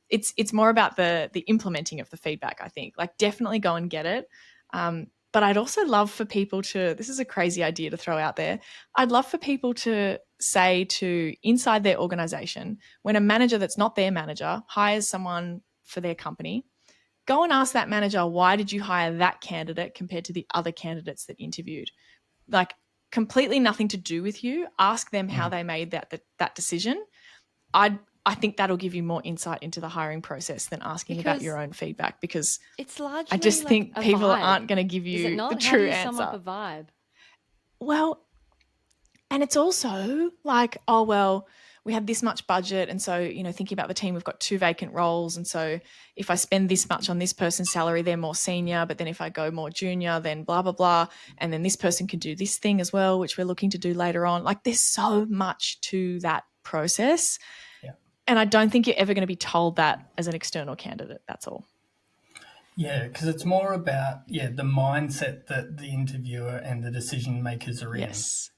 [SPEAKER 1] it's more about the implementing of the feedback, I think. Like, definitely go and get it. But I'd also love for people to, this is a crazy idea to throw out there, I'd love for people to say to inside their organization, when a manager that's not their manager hires someone for their company, go and ask that manager, why did you hire that candidate compared to the other candidates that interviewed? Like, completely nothing to do with you. Ask them how they made that decision. I think that'll give you more insight into the hiring process than asking about your own feedback, because
[SPEAKER 3] it's largely
[SPEAKER 1] I just think people aren't going to give you the true answer.
[SPEAKER 3] How do you sum up a vibe?
[SPEAKER 1] Well, and it's also like, oh, well, we have this much budget. And so, thinking about the team, we've got 2 vacant roles. And so if I spend this much on this person's salary, they're more senior. But then if I go more junior, then blah, blah, blah. And then this person can do this thing as well, which we're looking to do later on. Like, there's so much to that process.
[SPEAKER 4] Yeah.
[SPEAKER 1] And I don't think you're ever going to be told that as an external candidate. That's all.
[SPEAKER 4] Yeah, because it's more about, the mindset that the interviewer and the decision makers are in.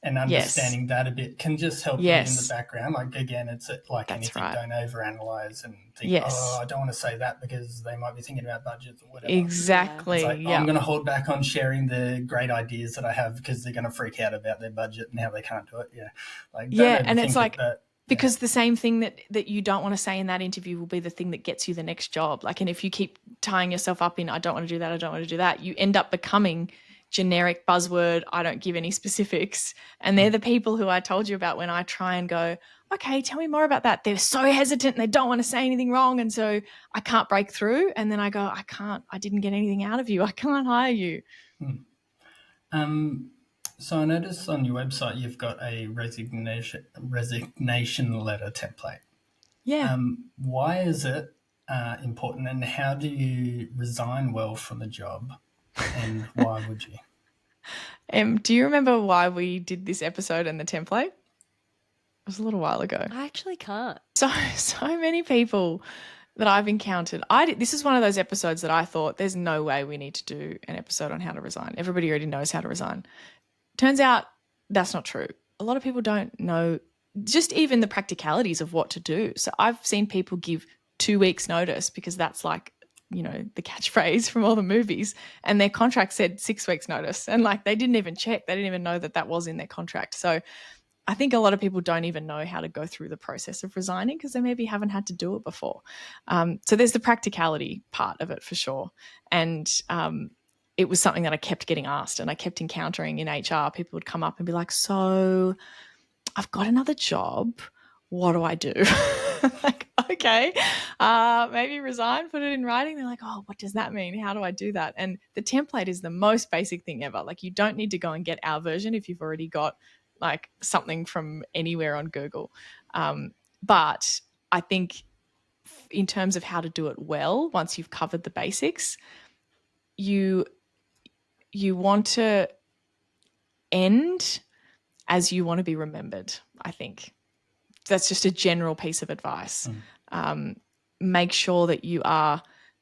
[SPEAKER 4] And understanding that a bit can just help you in the background. Like, again, it's like anything, don't overanalyze and think, I don't want to say that because they might be thinking about budgets or whatever.
[SPEAKER 1] Exactly.
[SPEAKER 4] It's like, I'm going to hold back on sharing the great ideas that I have because they're going to freak out about their budget and how they can't do it. Yeah. Like,
[SPEAKER 1] and it's like, because the same thing that you don't want to say in that interview will be the thing that gets you the next job. Like, and if you keep tying yourself up in, I don't want to do that, I don't want to do that, you end up becoming generic buzzword, I don't give any specifics. And they're the people who I told you about when I try and go, okay, tell me more about that. They're so hesitant and they don't want to say anything wrong. And so I can't break through. And then I go, I didn't get anything out of you. I can't hire you.
[SPEAKER 4] So I noticed on your website you've got a resignation letter template.
[SPEAKER 1] Yeah.
[SPEAKER 4] Why is it important, and how do you resign well from a job, and why would you?
[SPEAKER 1] Do you remember why we did this episode and the template? It was a little while ago.
[SPEAKER 3] I actually can't.
[SPEAKER 1] So many people that I've encountered. This is one of those episodes that I thought there's no way we need to do an episode on how to resign. Everybody already knows how to resign. Turns out that's not true. A lot of people don't know just even the practicalities of what to do. So I've seen people give 2 weeks notice because that's like, the catchphrase from all the movies, and their contract said 6 weeks notice. And like, they didn't even check. They didn't even know that was in their contract. So I think a lot of people don't even know how to go through the process of resigning because they maybe haven't had to do it before. So there's the practicality part of it for sure. And, it was something that I kept getting asked and I kept encountering in HR. People would come up and be like, so I've got another job. What do I do? Like, okay, maybe resign, put it in writing. They're like, oh, what does that mean? How do I do that? And the template is the most basic thing ever. Like, you don't need to go and get our version if you've already got like something from anywhere on Google. But I think in terms of how to do it well, once you've covered the basics, you want to end as you want to be remembered, I think. That's just a general piece of advice. Make sure that you are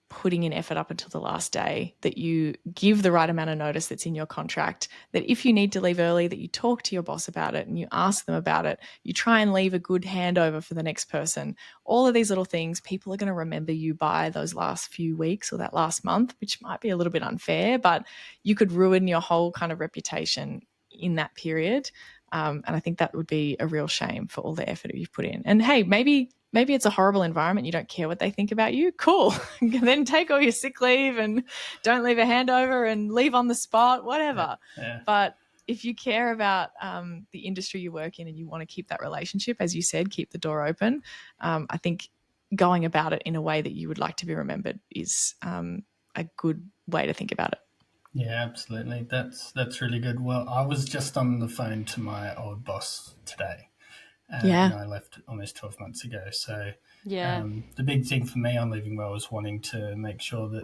[SPEAKER 1] putting in effort up until the last day, that you give the right amount of notice that's in your contract, that if you need to leave early, that you talk to your boss about it and you ask them about it, you try and leave a good handover for the next person. All of these little things, people are going to remember you by those last few weeks or that last month, which might be a little bit unfair, but you could ruin your whole kind of reputation in that period. And I think that would be a real shame for all the effort you've put in. And hey, maybe it's a horrible environment. You don't care what they think about you. Cool. Then take all your sick leave and don't leave a handover and leave on the spot, whatever.
[SPEAKER 4] Yeah.
[SPEAKER 1] But if you care about the industry you work in and you want to keep that relationship, as you said, keep the door open, I think going about it in a way that you would like to be remembered is a good way to think about it.
[SPEAKER 4] Yeah, absolutely. That's really good. Well, I was just on the phone to my old boss today. And I left almost 12 months ago. So the big thing for me on leaving well was wanting to make sure that,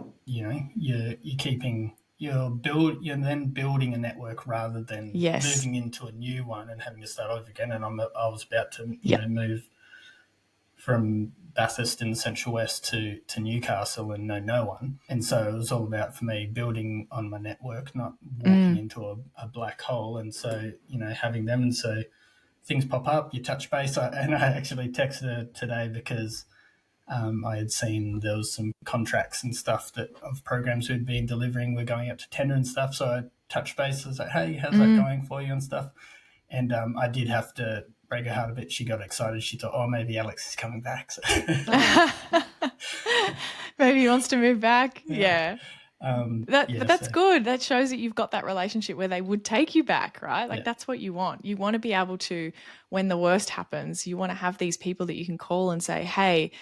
[SPEAKER 4] you're then building a network rather than moving into a new one and having to start over again. And I was about to move from Bathurst in the Central West to Newcastle and know no one. And so it was all about, for me, building on my network, not walking into a black hole. And so, having them. And so things pop up, you touch base. And I actually texted her today because I had seen there was some contracts and stuff of programs we'd been delivering. We're going up to tender and stuff. So I touched base. I was like, hey, how's that going for you and stuff? And I did have to break her heart a bit. She got excited. She thought, oh, maybe Alex is coming back. So.
[SPEAKER 1] Maybe he wants to move back. Yeah. But that's good. That shows that you've got that relationship where they would take you back, right? Like that's what you want. You want to be able to, when the worst happens, you want to have these people that you can call and say, hey,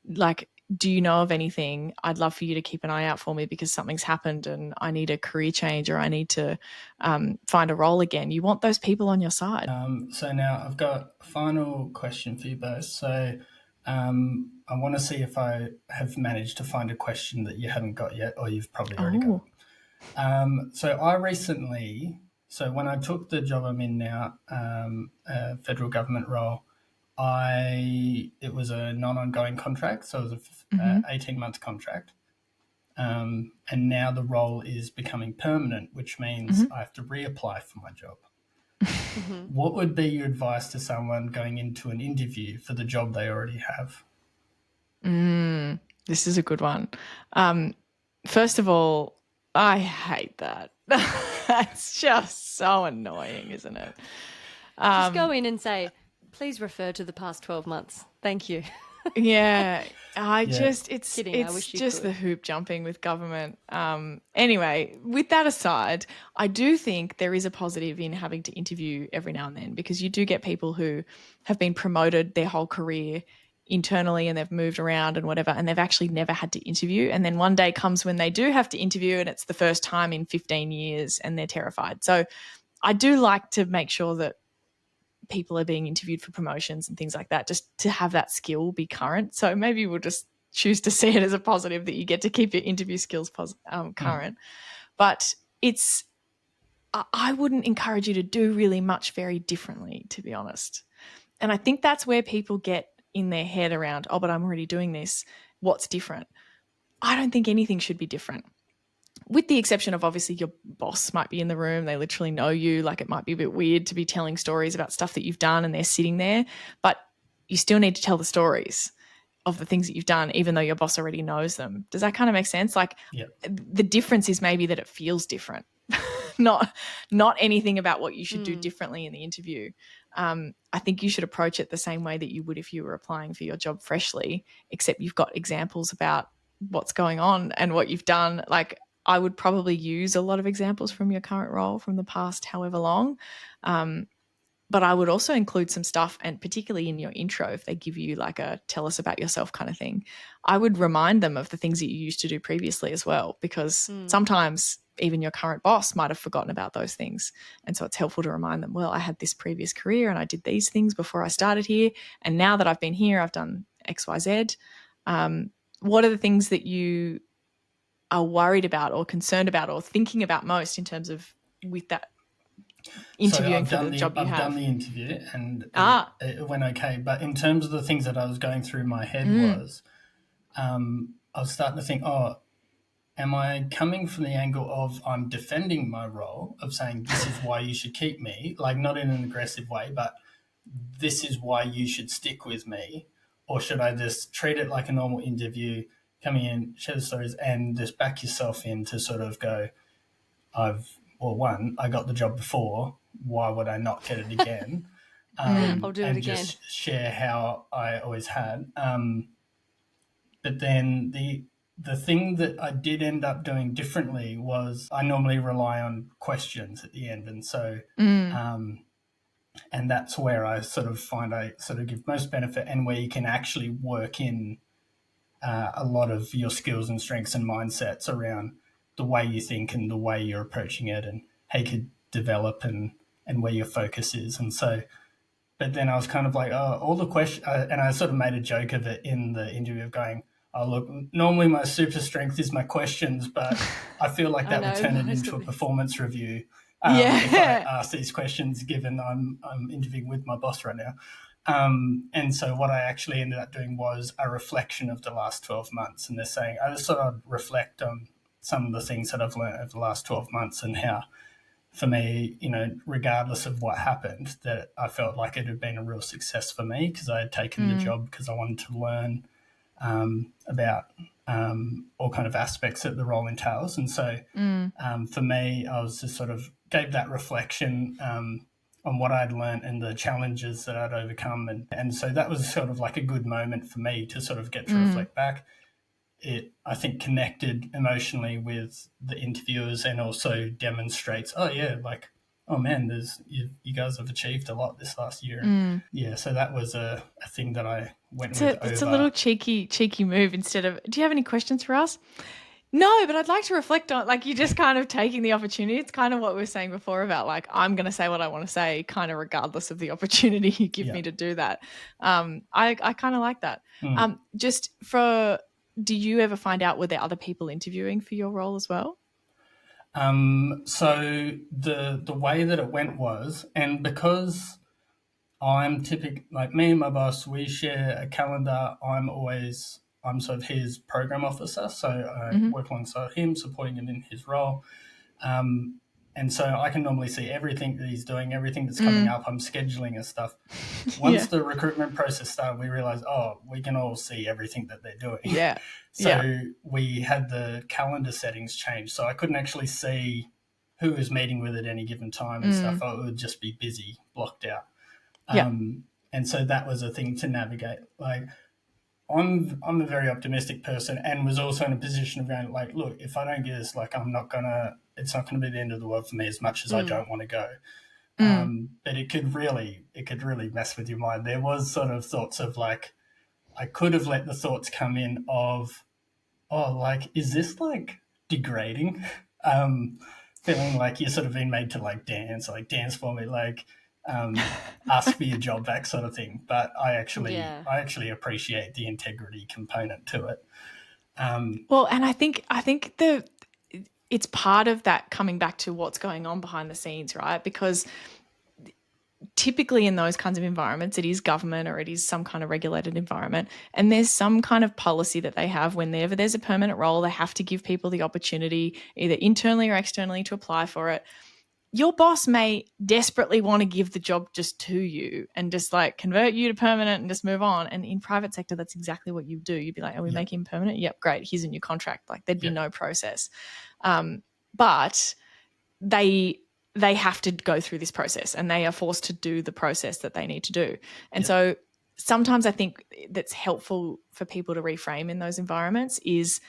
[SPEAKER 1] like, do you know of anything? I'd love for you to keep an eye out for me because something's happened and I need a career change or I need to find a role again. You want those people on your side.
[SPEAKER 4] So now I've got a final question for you both. So I want to see if I have managed to find a question that you haven't got yet, or you've probably already got. So when I took the job I'm in now, a federal government role, it was a non-ongoing contract, so it was a 18-month contract. And now the role is becoming permanent, which means I have to reapply for my job. What would be your advice to someone going into an interview for the job they already have?
[SPEAKER 1] This is a good one. First of all, I hate that. It's just so annoying, isn't it?
[SPEAKER 3] Just go in and say, please refer to the past 12 months. Thank you.
[SPEAKER 1] It's just the hoop jumping with government. Anyway, with that aside, I do think there is a positive in having to interview every now and then, because you do get people who have been promoted their whole career internally and they've moved around and whatever, and they've actually never had to interview. And then one day comes when they do have to interview and it's the first time in 15 years and they're terrified. So I do like to make sure that people are being interviewed for promotions and things like that, just to have that skill be current. So maybe we'll just choose to see it as a positive that you get to keep your interview skills current. But I wouldn't encourage you to do really much very differently, to be honest. And I think that's where people get in their head around, oh, but I'm already doing this. What's different? I don't think anything should be different, with the exception of obviously your boss might be in the room. They literally know you. Like, it might be a bit weird to be telling stories about stuff that you've done and they're sitting there, but you still need to tell the stories of the things that you've done, even though your boss already knows them. Does that kind of make sense? Like, the difference is maybe that it feels different, not anything about what you should do differently in the interview. I think you should approach it the same way that you would if you were applying for your job freshly, except you've got examples about what's going on and what you've done. Like, I would probably use a lot of examples from your current role from the past however long. But I would also include some stuff, and particularly in your intro, if they give you like a tell us about yourself kind of thing, I would remind them of the things that you used to do previously as well, because sometimes even your current boss might have forgotten about those things. And so it's helpful to remind them, well, I had this previous career and I did these things before I started here. And now that I've been here, I've done X, Y, Z. What are the things that you are worried about or concerned about or thinking about most in terms of with that interviewing for the job you have?
[SPEAKER 4] I've done the interview and it went okay. But in terms of the things that I was going through my head was I was starting to think, oh, am I coming from the angle of I'm defending my role, of saying this is why you should keep me, like not in an aggressive way, but this is why you should stick with me? Or should I just treat it like a normal interview, coming in, share the stories, and just back yourself in to sort of go, I got the job before, why would I not get it again?
[SPEAKER 3] I'll do it
[SPEAKER 4] and
[SPEAKER 3] again.
[SPEAKER 4] just share how I always had. But then the thing that I did end up doing differently was I normally rely on questions at the end. And so, and that's where I sort of find I sort of give most benefit, and where you can actually work in a lot of your skills and strengths and mindsets around the way you think and the way you're approaching it and how you could develop and where your focus is. And so, but then I was kind of like, oh, all the questions, and I sort of made a joke of it in the interview of going, oh, look, normally my super strength is my questions, but I feel like that would turn it into a performance review if I ask these questions, given I'm interviewing with my boss right now. And so what I actually ended up doing was a reflection of the last 12 months. And they're saying, I just thought I'd reflect on some of the things that I've learned over the last 12 months and how, for me, regardless of what happened, that I felt like it had been a real success for me because I had taken the job because I wanted to learn about all kind of aspects that the role entails. And so for me, I was just sort of gave that reflection on what I'd learned and the challenges that I'd overcome. And so that was sort of like a good moment for me to sort of get to reflect back. It, I think, connected emotionally with the interviewers and also demonstrates, oh, yeah, like, oh, man, you guys have achieved a lot this last year. Yeah, so that was a thing that I went with over.
[SPEAKER 1] It's a little cheeky move instead of, do you have any questions for us? No, but I'd like to reflect on, like, you're just kind of taking the opportunity. It's kind of what we were saying before about, like, I'm going to say what I want to say, kind of regardless of the opportunity you give me to do that. I kind of like that. Just for, do you ever find out, were there other people interviewing for your role as well?
[SPEAKER 4] So the way that it went was, and because I'm typically, like me and my boss, we share a calendar. I'm sort of his program officer, so I work alongside him, supporting him in his role. And so I can normally see everything that he's doing, everything that's coming up. I'm scheduling his stuff. Once the recruitment process started, we realized, we can all see everything that they're doing.
[SPEAKER 1] Yeah.
[SPEAKER 4] So we had the calendar settings changed. So I couldn't actually see who was meeting with at any given time and stuff. It would just be busy, blocked out. And so that was a thing to navigate. Like, I'm a very optimistic person, and was also in a position of going, like, look, if I don't get this, like, it's not gonna be the end of the world for me, as much as I don't want to go. But it could really mess with your mind. There was sort of thoughts of, like, I could have let the thoughts come in of, like, is this, like, degrading? Feeling like you're sort of being made to, like, dance for me, like, ask for your job back, sort of thing. But I actually appreciate the integrity component to it.
[SPEAKER 1] Well, and I think it's part of that coming back to what's going on behind the scenes, right? Because typically in those kinds of environments, it is government or it is some kind of regulated environment, and there's some kind of policy that they have. Whenever there's a permanent role, they have to give people the opportunity, either internally or externally, to apply for it. Your boss may desperately want to give the job just to you and just, like, convert you to permanent and just move on. And in private sector, that's exactly what you do. You'd be like, are we making him permanent? Yep, great. Here's a new contract. Like, there'd be no process. But they have to go through this process, and they are forced to do the process that they need to do. And so sometimes I think that's helpful for people to reframe in those environments is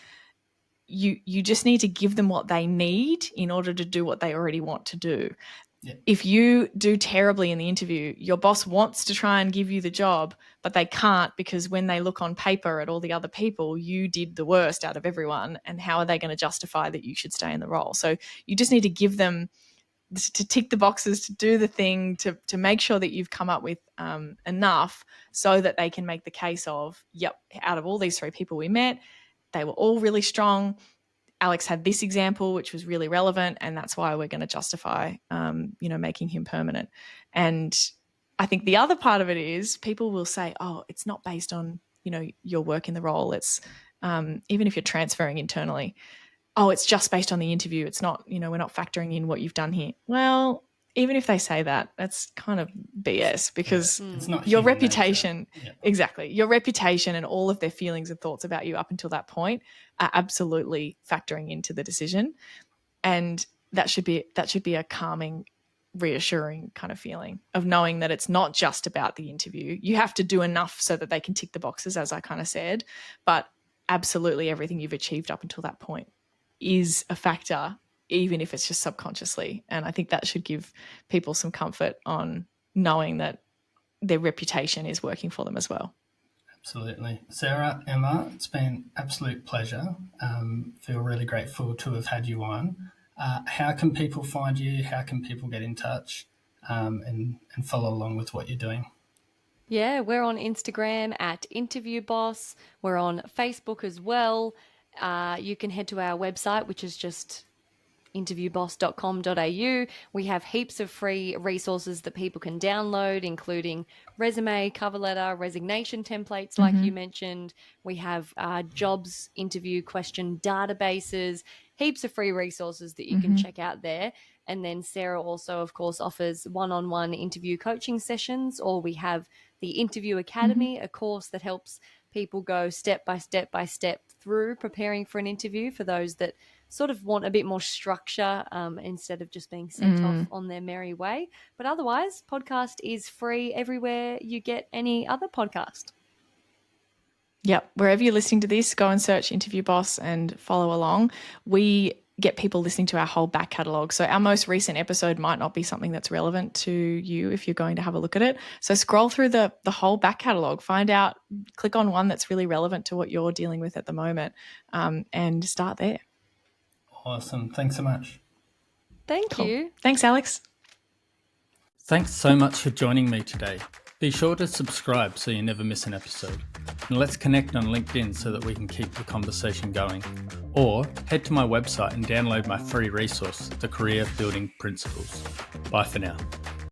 [SPEAKER 1] you just need to give them what they need in order to do what they already want to do. If you do terribly in the interview, your boss wants to try and give you the job, but they can't, because when they look on paper at all the other people, you did the worst out of everyone, and how are they going to justify that you should stay in the role? So you just need to give them to tick the boxes, to do the thing, to make sure that you've come up with enough so that they can make the case of, yep, out of all these 3 people we met, they were all really strong. Alex had this example, which was really relevant, and that's why we're going to justify, making him permanent. And I think the other part of it is people will say, oh, it's not based on, your work in the role. It's even if you're transferring internally. Oh, it's just based on the interview. It's not, we're not factoring in what you've done here. Well, even if they say that, that's kind of BS, because
[SPEAKER 4] it's not
[SPEAKER 1] your
[SPEAKER 4] human
[SPEAKER 1] reputation,
[SPEAKER 4] nature. Yeah.
[SPEAKER 1] exactly, your reputation and all of their feelings and thoughts about you up until that point are absolutely factoring into the decision. And that should be a calming, reassuring kind of feeling of knowing that it's not just about the interview. You have to do enough so that they can tick the boxes, as I kind of said, but absolutely everything you've achieved up until that point is a factor, even if it's just subconsciously. And I think that should give people some comfort on knowing that their reputation is working for them as well.
[SPEAKER 4] Absolutely. Sarah, Emma, it's been an absolute pleasure. Feel really grateful to have had you on. How can people find you? How can people get in touch and follow along with what you're doing?
[SPEAKER 3] Yeah, we're on Instagram at Interview Boss. We're on Facebook as well. You can head to our website, which is just interviewboss.com.au. We have heaps of free resources that people can download, including resume, cover letter, resignation templates, like you mentioned. We have jobs interview question databases, heaps of free resources that you can check out there. And then Sarah also, of course, offers one-on-one interview coaching sessions, or we have the Interview Academy, a course that helps people go step by step through preparing for an interview for those that sort of want a bit more structure instead of just being sent off on their merry way. But otherwise, podcast is free everywhere you get any other podcast.
[SPEAKER 1] Yep. Wherever you're listening to this, go and search Interview Boss and follow along. We get people listening to our whole back catalogue. So our most recent episode might not be something that's relevant to you if you're going to have a look at it. So scroll through the whole back catalogue, find out, click on one that's really relevant to what you're dealing with at the moment, and start there.
[SPEAKER 4] Awesome. Thanks so much.
[SPEAKER 3] Thank you.
[SPEAKER 1] Thanks, Alex.
[SPEAKER 2] Thanks so much for joining me today. Be sure to subscribe so you never miss an episode. And let's connect on LinkedIn so that we can keep the conversation going. Or head to my website and download my free resource, The Career Building Principles. Bye for now.